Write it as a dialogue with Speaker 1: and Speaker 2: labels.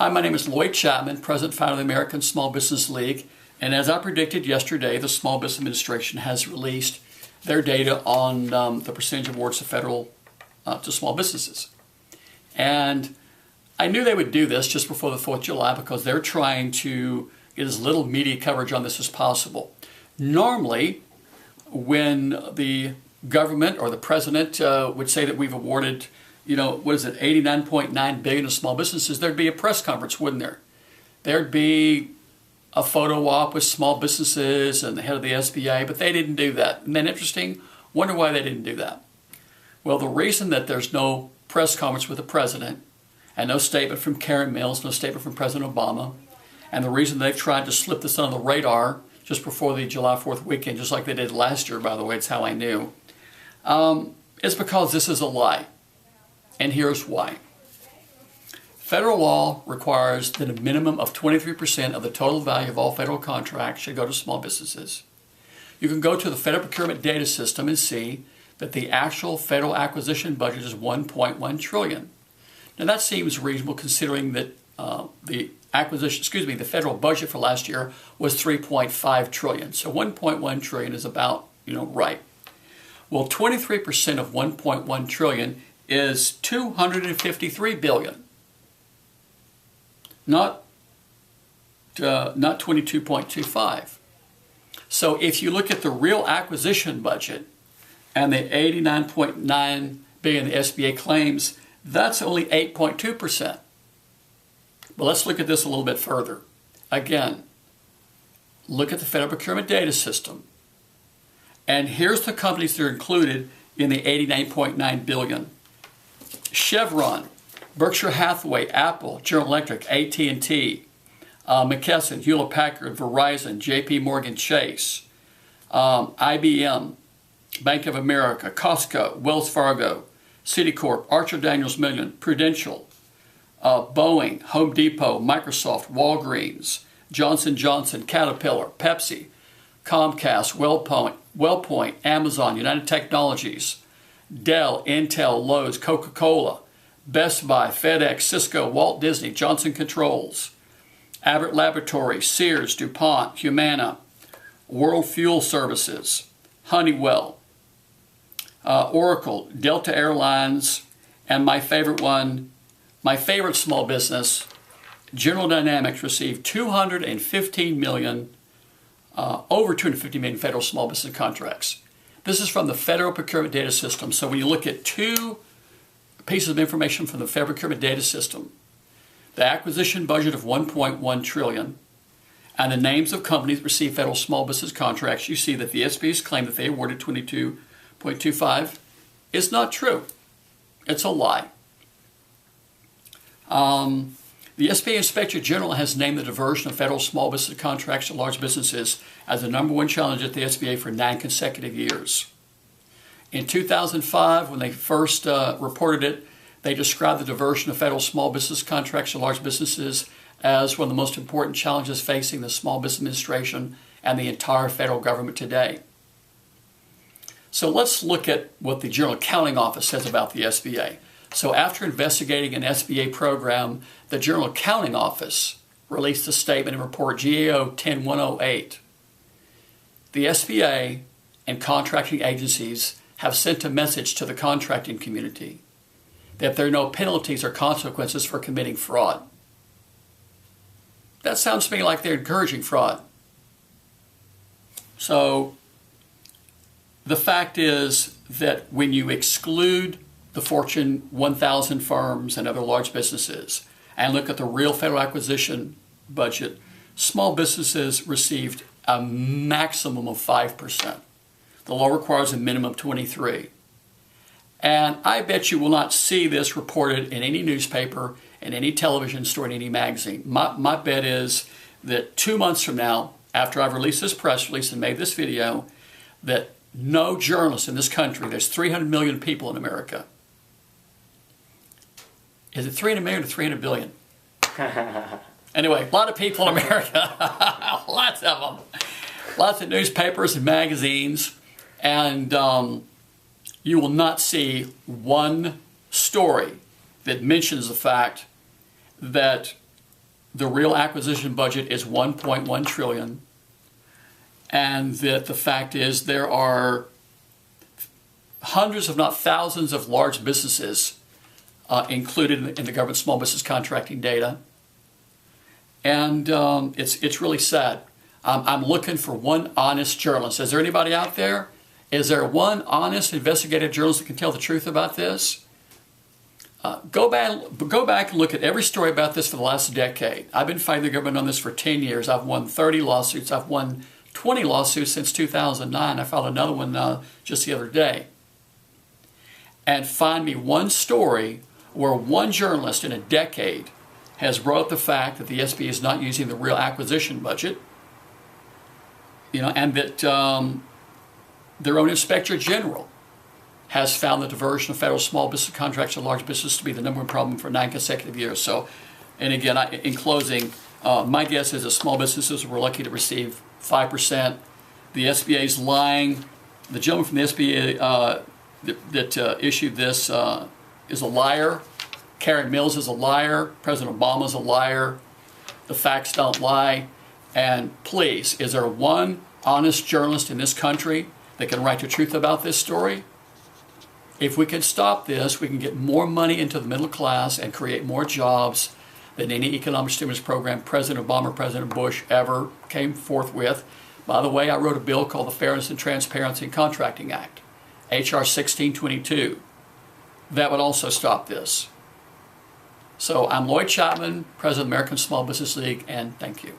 Speaker 1: Hi, my name is Lloyd Chapman, President and Founder of the American Small Business League. And as I predicted yesterday, the Small Business Administration has released their data on the percentage awards to to small businesses. And I knew they would do this just before the 4th of July because they're trying to get as little media coverage on this as possible. Normally, when the government or the president would say that we've awarded, $89.9 billion to small businesses, there'd be a press conference, wouldn't there? There'd be a photo op with small businesses and the head of the SBA, but they didn't do that. Isn't that interesting? Wonder why they didn't do that. Well, the reason that there's no press conference with the president and no statement from Karen Mills, no statement from President Obama, and the reason they've tried to slip this under the radar just before the July 4th weekend, just like they did last year, by the way, it's how I knew, is because this is a lie. And here's why. Federal law requires that a minimum of 23% of the total value of all federal contracts should go to small businesses. You can go to the Federal Procurement Data System and see that the actual federal acquisition budget is $1.1 trillion. Now that seems reasonable considering that the federal budget for last year was $3.5 trillion. So $1.1 trillion is about, right. Well, 23% of $1.1 trillion is $253 billion. Not 22.25. So if you look at the real acquisition budget and the $89.9 billion the SBA claims, that's only 8.2%. But let's look at this a little bit further. Again, look at the Federal Procurement Data System. And here's the companies that are included in the $89.9 billion. Chevron, Berkshire Hathaway, Apple, General Electric, AT&T, McKesson, Hewlett-Packard, Verizon, JP Morgan Chase, IBM, Bank of America, Costco, Wells Fargo, Citicorp, Archer Daniels Midland, Prudential, Boeing, Home Depot, Microsoft, Walgreens, Johnson Johnson, Caterpillar, Pepsi, Comcast, WellPoint, Amazon, United Technologies, Dell, Intel, Lowe's, Coca-Cola, Best Buy, FedEx, Cisco, Walt Disney, Johnson Controls, Abbott Laboratories, Sears, DuPont, Humana, World Fuel Services, Honeywell, Oracle, Delta Airlines, and my favorite small business, General Dynamics, received $215 million, over $250 million federal small business contracts. This is from the Federal Procurement Data System. So when you look at two pieces of information from the Federal Procurement Data System, the acquisition budget of $1.1 trillion, and the names of companies that receive federal small business contracts, you see that the SBA's claim that they awarded 22.25 is not true. It's a lie. The SBA Inspector General has named the diversion of federal small business contracts to large businesses as the #1 challenge at the SBA for 9 consecutive years. In 2005, when they first reported it, they described the diversion of federal small business contracts to large businesses as one of the most important challenges facing the Small Business Administration and the entire federal government today. So let's look at what the General Accounting Office says about the SBA. So after investigating an SBA program, the General Accounting Office released a statement and report GAO 10108. The SBA and contracting agencies have sent a message to the contracting community that there are no penalties or consequences for committing fraud. That sounds to me like they're encouraging fraud. So the fact is that when you exclude the Fortune 1000 firms and other large businesses and look at the real federal acquisition budget, small businesses received a maximum of 5%. The law requires a minimum of 23%. And I bet you will not see this reported in any newspaper, in any television story, in any magazine. My bet is that 2 months from now, after I've released this press release and made this video, that no journalist in this country, there's 300 million people in America. Is it 300 million or 300 billion? Anyway, a lot of people in America, lots of them. Lots of newspapers and magazines, and you will not see one story that mentions the fact that the real acquisition budget is 1.1 trillion, and that the fact is there are hundreds, if not thousands, of large businesses included in the government small business contracting data. And it's really sad. I'm looking for one honest journalist. Is there anybody out there? Is there one honest investigative journalist that can tell the truth about this? Go back and look at every story about this for the last decade. I've been fighting the government on this for 10 years. I've won 30 lawsuits. I've won 20 lawsuits since 2009. I filed another one just the other day. And find me one story where one journalist in a decade has brought up the fact that the SBA is not using the real acquisition budget, and that their own Inspector General has found the diversion of federal small business contracts to large business to be the number one problem for 9 consecutive years. So, and again, in closing, my guess is that small businesses were lucky to receive 5%. The SBA is lying. The gentleman from the SBA that issued this is a liar. Karen Mills is a liar. President Obama is a liar. The facts don't lie. And please, is there one honest journalist in this country that can write the truth about this story? If we can stop this, we can get more money into the middle class and create more jobs than any economic stimulus program President Obama or President Bush ever came forth with. By the way, I wrote a bill called the Fairness and Transparency in Contracting Act, H.R. 1622. That would also stop this. So I'm Lloyd Chapman, President of the American Small Business League, and thank you.